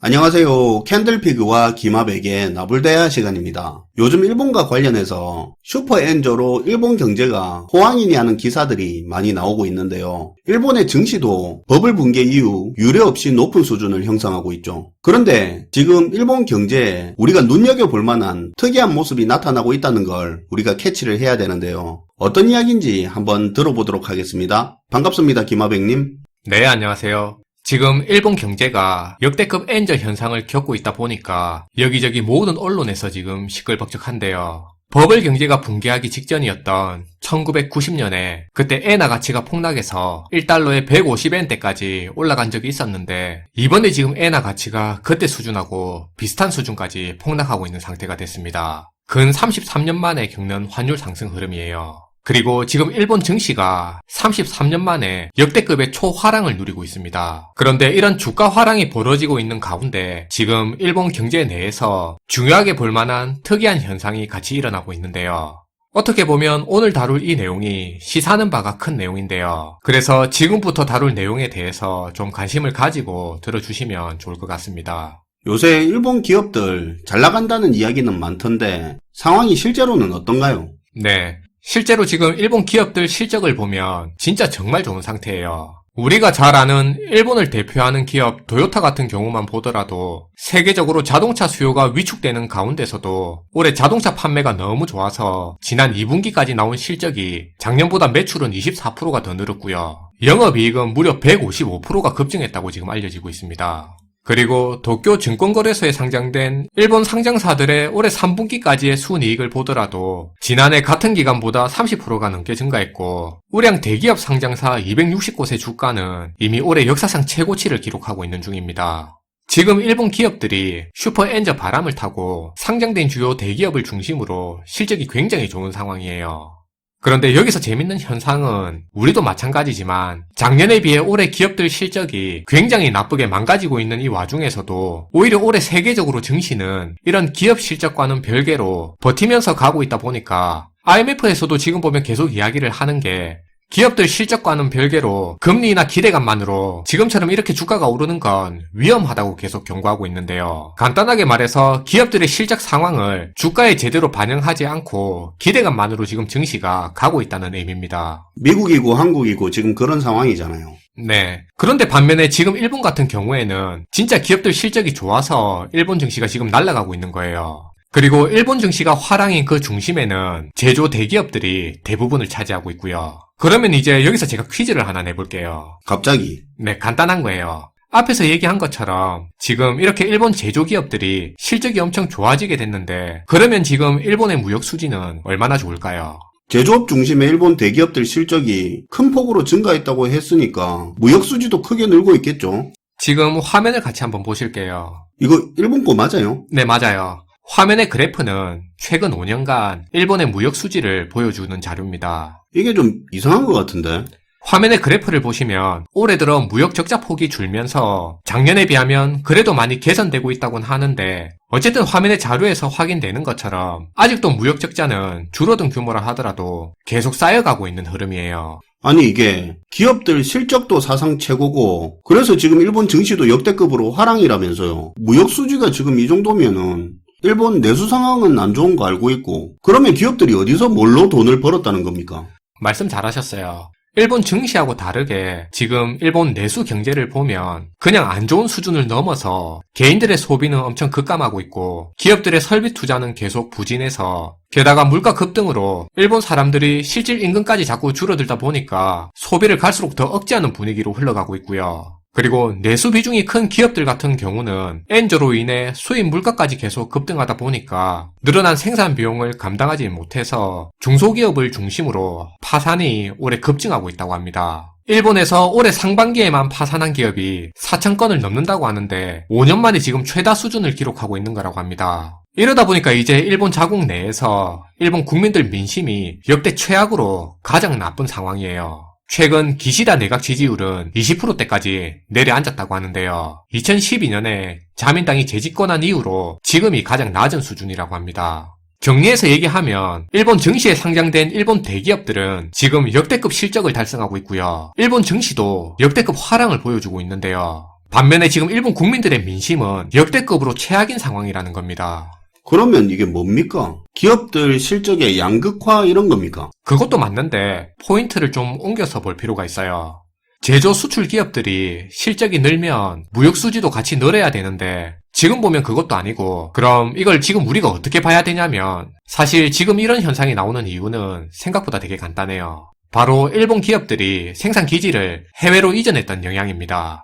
안녕하세요. 캔들피그와 기마백의 나불대화 시간입니다. 요즘 일본과 관련해서 슈퍼엔저로 일본 경제가 호황이니 하는 기사들이 많이 나오고 있는데요. 일본의 증시도 버블 붕괴 이후 유례 없이 높은 수준을 형성하고 있죠. 그런데 지금 일본 경제에 우리가 눈여겨볼 만한 특이한 모습이 나타나고 있다는 걸 우리가 캐치를 해야 되는데요. 어떤 이야기인지 한번 들어보도록 하겠습니다. 반갑습니다, 기마백님. 네, 안녕하세요. 지금 일본 경제가 역대급 엔저 현상을 겪고 있다 보니까 여기저기 모든 언론에서 지금 시끌벅적한데요. 버블 경제가 붕괴하기 직전이었던 1990년에 그때 엔화 가치가 폭락해서 1달러에 150엔대까지 올라간 적이 있었는데 이번에 지금 엔화 가치가 그때 수준하고 비슷한 수준까지 폭락하고 있는 상태가 됐습니다. 근 33년 만에 겪는 환율 상승 흐름이에요. 그리고 지금 일본 증시가 33년 만에 역대급의 초화랑을 누리고 있습니다. 그런데 이런 주가 화랑이 벌어지고 있는 가운데 지금 일본 경제 내에서 중요하게 볼 만한 특이한 현상이 같이 일어나고 있는데요. 어떻게 보면 오늘 다룰 이 내용이 시사하는 바가 큰 내용인데요. 그래서 지금부터 다룰 내용에 대해서 좀 관심을 가지고 들어주시면 좋을 것 같습니다. 요새 일본 기업들 잘 나간다는 이야기는 많던데 상황이 실제로는 어떤가요? 네. 실제로 지금 일본 기업들 실적을 보면 진짜 정말 좋은 상태예요. 우리가 잘 아는 일본을 대표하는 기업 도요타 같은 경우만 보더라도 세계적으로 자동차 수요가 위축되는 가운데서도 올해 자동차 판매가 너무 좋아서 지난 2분기까지 나온 실적이 작년보다 매출은 24%가 더 늘었고요. 영업이익은 무려 155%가 급증했다고 지금 알려지고 있습니다. 그리고 도쿄 증권거래소에 상장된 일본 상장사들의 올해 3분기까지의 순이익을 보더라도 지난해 같은 기간보다 30%가 넘게 증가했고 우량 대기업 상장사 260곳의 주가는 이미 올해 역사상 최고치를 기록하고 있는 중입니다. 지금 일본 기업들이 슈퍼엔저 바람을 타고 상장된 주요 대기업을 중심으로 실적이 굉장히 좋은 상황이에요. 그런데 여기서 재밌는 현상은 우리도 마찬가지지만 작년에 비해 올해 기업들 실적이 굉장히 나쁘게 망가지고 있는 이 와중에서도 오히려 올해 세계적으로 증시는 이런 기업 실적과는 별개로 버티면서 가고 있다 보니까 IMF에서도 지금 보면 계속 이야기를 하는 게 기업들 실적과는 별개로 금리나 기대감만으로 지금처럼 이렇게 주가가 오르는 건 위험하다고 계속 경고하고 있는데요. 간단하게 말해서 기업들의 실적 상황을 주가에 제대로 반영하지 않고 기대감만으로 지금 증시가 가고 있다는 의미입니다. 미국이고 한국이고 지금 그런 상황이잖아요. 네. 그런데 반면에 지금 일본 같은 경우에는 진짜 기업들 실적이 좋아서 일본 증시가 지금 날아가고 있는 거예요. 그리고 일본 증시가 화랑인 그 중심에는 제조 대기업들이 대부분을 차지하고 있고요. 그러면 이제 여기서 제가 퀴즈를 하나 내볼게요. 갑자기? 네, 간단한 거예요. 앞에서 얘기한 것처럼 지금 이렇게 일본 제조기업들이 실적이 엄청 좋아지게 됐는데 그러면 지금 일본의 무역 수지는 얼마나 좋을까요? 제조업 중심의 일본 대기업들 실적이 큰 폭으로 증가했다고 했으니까 무역 수지도 크게 늘고 있겠죠? 지금 화면을 같이 한번 보실게요. 이거 일본 거 맞아요? 네, 맞아요. 화면의 그래프는 최근 5년간 일본의 무역 수지를 보여주는 자료입니다. 이게 좀 이상한 것 같은데? 화면의 그래프를 보시면 올해 들어 무역 적자 폭이 줄면서 작년에 비하면 그래도 많이 개선되고 있다고는 하는데 어쨌든 화면의 자료에서 확인되는 것처럼 아직도 무역 적자는 줄어든 규모라 하더라도 계속 쌓여가고 있는 흐름이에요. 아니 이게 기업들 실적도 사상 최고고 그래서 지금 일본 증시도 역대급으로 화랑이라면서요. 무역 수지가 지금 이 정도면은 일본 내수 상황은 안 좋은 거 알고 있고 그러면 기업들이 어디서 뭘로 돈을 벌었다는 겁니까? 말씀 잘하셨어요. 일본 증시하고 다르게 지금 일본 내수 경제를 보면 그냥 안 좋은 수준을 넘어서 개인들의 소비는 엄청 급감하고 있고 기업들의 설비 투자는 계속 부진해서 게다가 물가 급등으로 일본 사람들이 실질 임금까지 자꾸 줄어들다 보니까 소비를 갈수록 더 억제하는 분위기로 흘러가고 있고요. 그리고 내수 비중이 큰 기업들 같은 경우는 엔저로 인해 수입 물가까지 계속 급등하다 보니까 늘어난 생산 비용을 감당하지 못해서 중소기업을 중심으로 파산이 올해 급증하고 있다고 합니다. 일본에서 올해 상반기에만 파산한 기업이 4,000건을 넘는다고 하는데 5년 만에 지금 최다 수준을 기록하고 있는 거라고 합니다. 이러다 보니까 이제 일본 자국 내에서 일본 국민들 민심이 역대 최악으로 가장 나쁜 상황이에요. 최근 기시다 내각 지지율은 20%대까지 내려앉았다고 하는데요. 2012년에 자민당이 재집권한 이후로 지금이 가장 낮은 수준이라고 합니다. 정리해서 얘기하면 일본 증시에 상장된 일본 대기업들은 지금 역대급 실적을 달성하고 있고요. 일본 증시도 역대급 화랑을 보여주고 있는데요. 반면에 지금 일본 국민들의 민심은 역대급으로 최악인 상황이라는 겁니다. 그러면 이게 뭡니까? 기업들 실적의 양극화 이런 겁니까? 그것도 맞는데 포인트를 좀 옮겨서 볼 필요가 있어요. 제조 수출 기업들이 실적이 늘면 무역 수지도 같이 늘어야 되는데 지금 보면 그것도 아니고, 그럼 이걸 지금 우리가 어떻게 봐야 되냐면 사실 지금 이런 현상이 나오는 이유는 생각보다 되게 간단해요. 바로 일본 기업들이 생산 기지를 해외로 이전했던 영향입니다.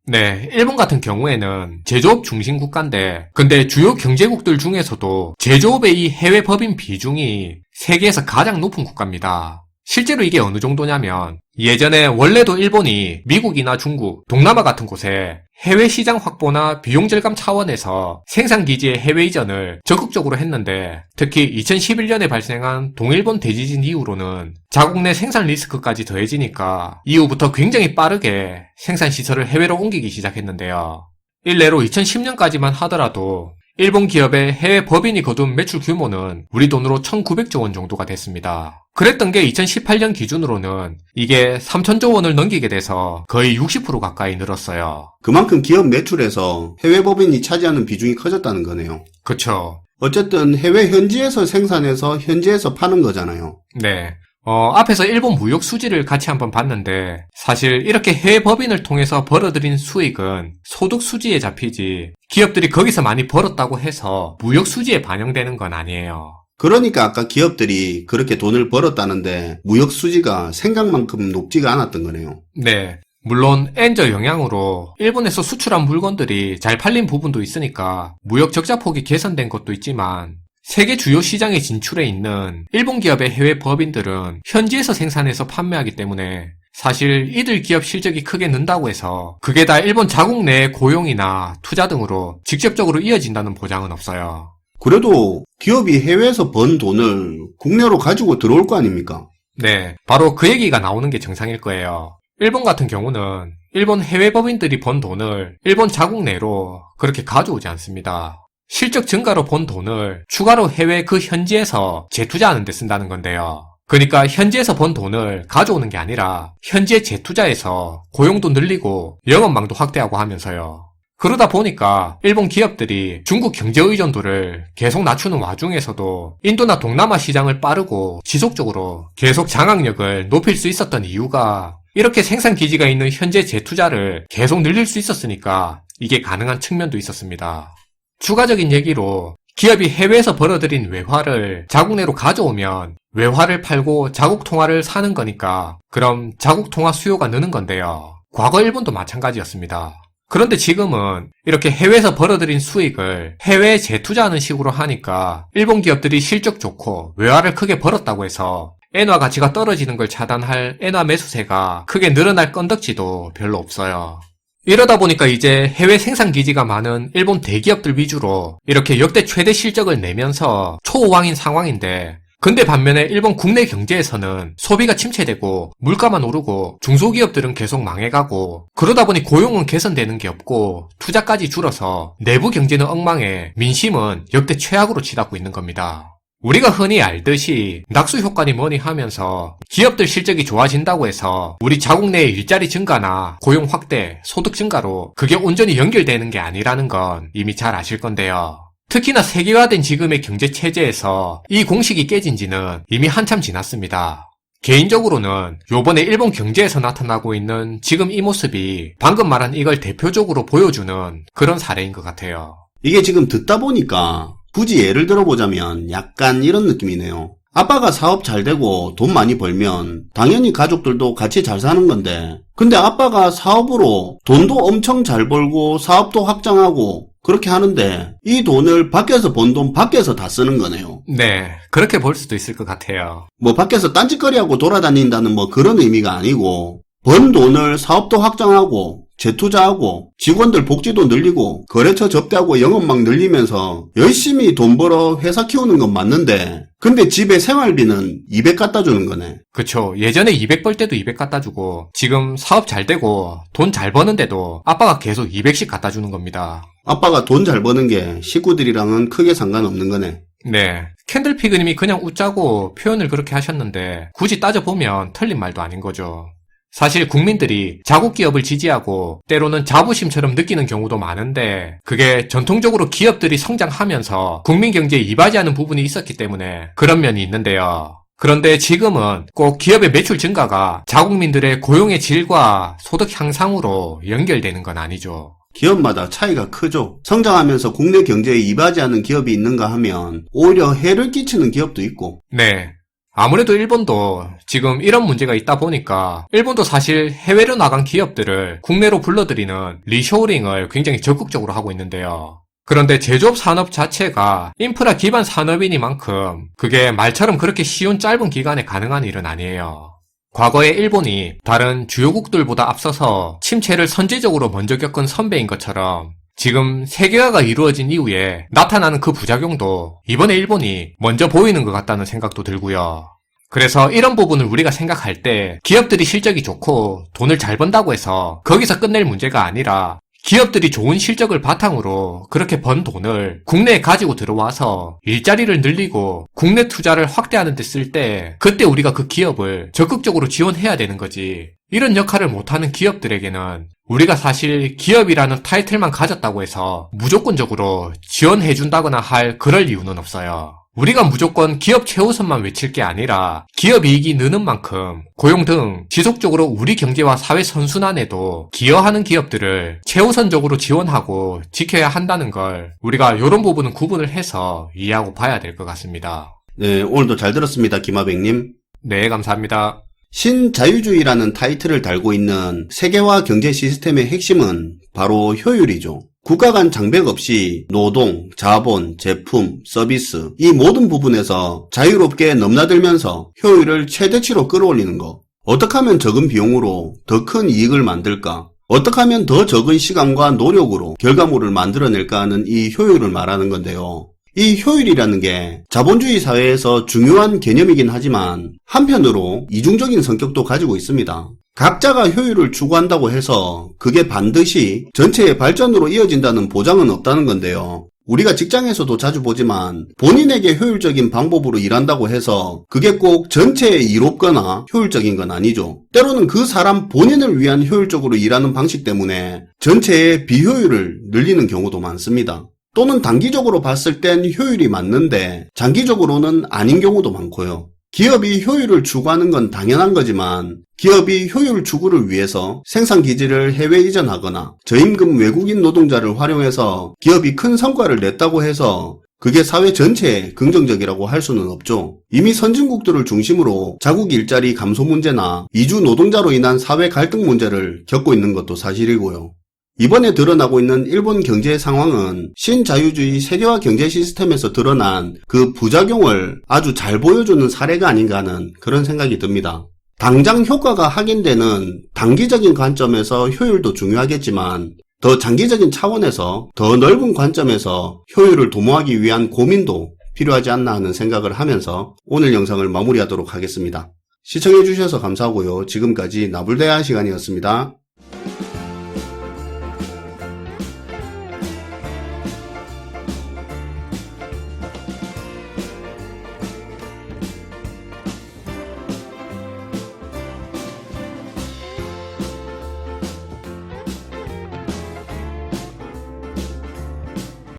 네, 일본 같은 경우에는 제조업 중심 국가인데, 근데 주요 경제국들 중에서도 제조업의 이 해외 법인 비중이 세계에서 가장 높은 국가입니다. 실제로 이게 어느 정도냐면, 예전에 원래도 일본이 미국이나 중국, 동남아 같은 곳에 해외 시장 확보나 비용 절감 차원에서 생산기지의 해외 이전을 적극적으로 했는데, 특히 2011년에 발생한 동일본 대지진 이후로는 자국 내 생산 리스크까지 더해지니까 이후부터 굉장히 빠르게 생산 시설을 해외로 옮기기 시작했는데요. 일례로 2010년까지만 하더라도 일본 기업의 해외 법인이 거둔 매출 규모는 우리 돈으로 1900조 원 정도가 됐습니다. 그랬던 게 2018년 기준으로는 이게 3000조 원을 넘기게 돼서 거의 60% 가까이 늘었어요. 그만큼 기업 매출에서 해외 법인이 차지하는 비중이 커졌다는 거네요. 그쵸. 어쨌든 해외 현지에서 생산해서 현지에서 파는 거잖아요. 네. 앞에서 일본 무역 수지를 같이 한번 봤는데, 사실 이렇게 해외 법인을 통해서 벌어들인 수익은 소득 수지에 잡히지 기업들이 거기서 많이 벌었다고 해서 무역 수지에 반영되는 건 아니에요. 그러니까 아까 기업들이 그렇게 돈을 벌었다는데 무역 수지가 생각만큼 높지가 않았던 거네요. 네. 물론 엔저 영향으로 일본에서 수출한 물건들이 잘 팔린 부분도 있으니까 무역 적자 폭이 개선된 것도 있지만, 세계 주요 시장에 진출해 있는 일본 기업의 해외 법인들은 현지에서 생산해서 판매하기 때문에 사실 이들 기업 실적이 크게 는다고 해서 그게 다 일본 자국 내의 고용이나 투자 등으로 직접적으로 이어진다는 보장은 없어요. 그래도 기업이 해외에서 번 돈을 국내로 가지고 들어올 거 아닙니까? 네, 바로 그 얘기가 나오는 게 정상일 거예요. 일본 같은 경우는 일본 해외 법인들이 번 돈을 일본 자국 내로 그렇게 가져오지 않습니다. 실적 증가로 번 돈을 추가로 해외 그 현지에서 재투자하는 데 쓴다는 건데요. 그러니까 현지에서 번 돈을 가져오는 게 아니라 현지에 재투자해서 고용도 늘리고 영업망도 확대하고 하면서요. 그러다 보니까 일본 기업들이 중국 경제 의존도를 계속 낮추는 와중에서도 인도나 동남아 시장을 빠르고 지속적으로 계속 장악력을 높일 수 있었던 이유가 이렇게 생산 기지가 있는 현재 재투자를 계속 늘릴 수 있었으니까 이게 가능한 측면도 있었습니다. 추가적인 얘기로 기업이 해외에서 벌어들인 외화를 자국 내로 가져오면 외화를 팔고 자국 통화를 사는 거니까 그럼 자국 통화 수요가 느는 건데요. 과거 일본도 마찬가지였습니다. 그런데 지금은 이렇게 해외에서 벌어들인 수익을 해외에 재투자하는 식으로 하니까 일본 기업들이 실적 좋고 외화를 크게 벌었다고 해서 엔화 가치가 떨어지는 걸 차단할 엔화 매수세가 크게 늘어날 건덕지도 별로 없어요. 이러다 보니까 이제 해외 생산 기지가 많은 일본 대기업들 위주로 이렇게 역대 최대 실적을 내면서 초호황인 상황인데, 근데 반면에 일본 국내 경제에서는 소비가 침체되고 물가만 오르고 중소기업들은 계속 망해가고 그러다 보니 고용은 개선되는 게 없고 투자까지 줄어서 내부 경제는 엉망해 민심은 역대 최악으로 치닫고 있는 겁니다. 우리가 흔히 알듯이 낙수 효과니 뭐니 하면서 기업들 실적이 좋아진다고 해서 우리 자국 내의 일자리 증가나 고용 확대, 소득 증가로 그게 온전히 연결되는 게 아니라는 건 이미 잘 아실 건데요. 특히나 세계화된 지금의 경제 체제에서 이 공식이 깨진 지는 이미 한참 지났습니다. 개인적으로는 요번에 일본 경제에서 나타나고 있는 지금 이 모습이 방금 말한 이걸 대표적으로 보여주는 그런 사례인 것 같아요. 이게 지금 듣다 보니까 굳이 예를 들어보자면 약간 이런 느낌이네요. 아빠가 사업 잘 되고 돈 많이 벌면 당연히 가족들도 같이 잘 사는 건데, 근데 아빠가 사업으로 돈도 엄청 잘 벌고 사업도 확장하고 그렇게 하는데 이 돈을 밖에서 번 돈 밖에서 다 쓰는 거네요. 네, 그렇게 볼 수도 있을 것 같아요. 뭐 밖에서 딴짓거리하고 돌아다닌다는 뭐 그런 의미가 아니고, 번 돈을 사업도 확장하고 재투자하고 직원들 복지도 늘리고 거래처 접대하고 영업망 늘리면서 열심히 돈 벌어 회사 키우는 건 맞는데, 근데 집에 생활비는 200 갖다 주는 거네. 그쵸. 예전에 200 벌 때도 200 갖다 주고 지금 사업 잘 되고 돈 잘 버는데도 아빠가 계속 200씩 갖다 주는 겁니다. 아빠가 돈 잘 버는 게 식구들이랑은 크게 상관없는 거네. 네. 캔들피그님이 그냥 웃자고 표현을 그렇게 하셨는데 굳이 따져보면 틀린 말도 아닌 거죠. 사실 국민들이 자국 기업을 지지하고 때로는 자부심처럼 느끼는 경우도 많은데 그게 전통적으로 기업들이 성장하면서 국민 경제에 이바지하는 부분이 있었기 때문에 그런 면이 있는데요. 그런데 지금은 꼭 기업의 매출 증가가 자국민들의 고용의 질과 소득 향상으로 연결되는 건 아니죠. 기업마다 차이가 크죠. 성장하면서 국내 경제에 이바지하는 기업이 있는가 하면 오히려 해를 끼치는 기업도 있고. 네. 아무래도 일본도 지금 이런 문제가 있다 보니까 일본도 사실 해외로 나간 기업들을 국내로 불러들이는 리쇼어링을 굉장히 적극적으로 하고 있는데요. 그런데 제조업 산업 자체가 인프라 기반 산업이니만큼 그게 말처럼 그렇게 쉬운 짧은 기간에 가능한 일은 아니에요. 과거에 일본이 다른 주요국들보다 앞서서 침체를 선제적으로 먼저 겪은 선배인 것처럼 지금 세계화가 이루어진 이후에 나타나는 그 부작용도 이번에 일본이 먼저 보이는 것 같다는 생각도 들고요. 그래서 이런 부분을 우리가 생각할 때 기업들이 실적이 좋고 돈을 잘 번다고 해서 거기서 끝낼 문제가 아니라 기업들이 좋은 실적을 바탕으로 그렇게 번 돈을 국내에 가지고 들어와서 일자리를 늘리고 국내 투자를 확대하는 데 쓸 때 그때 우리가 그 기업을 적극적으로 지원해야 되는 거지. 이런 역할을 못하는 기업들에게는 우리가 사실 기업이라는 타이틀만 가졌다고 해서 무조건적으로 지원해준다거나 할 그럴 이유는 없어요. 우리가 무조건 기업 최우선만 외칠 게 아니라 기업 이익이 느는 만큼 고용 등 지속적으로 우리 경제와 사회 선순환에도 기여하는 기업들을 최우선적으로 지원하고 지켜야 한다는 걸 우리가 이런 부분은 구분을 해서 이해하고 봐야 될 것 같습니다. 네, 오늘도 잘 들었습니다. 김하백님. 네, 감사합니다. 신자유주의라는 타이틀을 달고 있는 세계화 경제 시스템의 핵심은 바로 효율이죠. 국가 간 장벽 없이 노동, 자본, 제품, 서비스 이 모든 부분에서 자유롭게 넘나들면서 효율을 최대치로 끌어올리는 것. 어떻게 하면 적은 비용으로 더 큰 이익을 만들까? 어떻게 하면 더 적은 시간과 노력으로 결과물을 만들어낼까 하는 이 효율을 말하는 건데요. 이 효율이라는 게 자본주의 사회에서 중요한 개념이긴 하지만 한편으로 이중적인 성격도 가지고 있습니다. 각자가 효율을 추구한다고 해서 그게 반드시 전체의 발전으로 이어진다는 보장은 없다는 건데요. 우리가 직장에서도 자주 보지만 본인에게 효율적인 방법으로 일한다고 해서 그게 꼭 전체에 이롭거나 효율적인 건 아니죠. 때로는 그 사람 본인을 위한 효율적으로 일하는 방식 때문에 전체의 비효율을 늘리는 경우도 많습니다. 또는 단기적으로 봤을 땐 효율이 맞는데 장기적으로는 아닌 경우도 많고요. 기업이 효율을 추구하는 건 당연한 거지만 기업이 효율 추구를 위해서 생산 기지를 해외 이전하거나 저임금 외국인 노동자를 활용해서 기업이 큰 성과를 냈다고 해서 그게 사회 전체에 긍정적이라고 할 수는 없죠. 이미 선진국들을 중심으로 자국 일자리 감소 문제나 이주 노동자로 인한 사회 갈등 문제를 겪고 있는 것도 사실이고요. 이번에 드러나고 있는 일본 경제 상황은 신자유주의 세계화 경제 시스템에서 드러난 그 부작용을 아주 잘 보여주는 사례가 아닌가 하는 그런 생각이 듭니다. 당장 효과가 확인되는 단기적인 관점에서 효율도 중요하겠지만 더 장기적인 차원에서 더 넓은 관점에서 효율을 도모하기 위한 고민도 필요하지 않나 하는 생각을 하면서 오늘 영상을 마무리하도록 하겠습니다. 시청해주셔서 감사하고요. 지금까지 나불대화 시간이었습니다.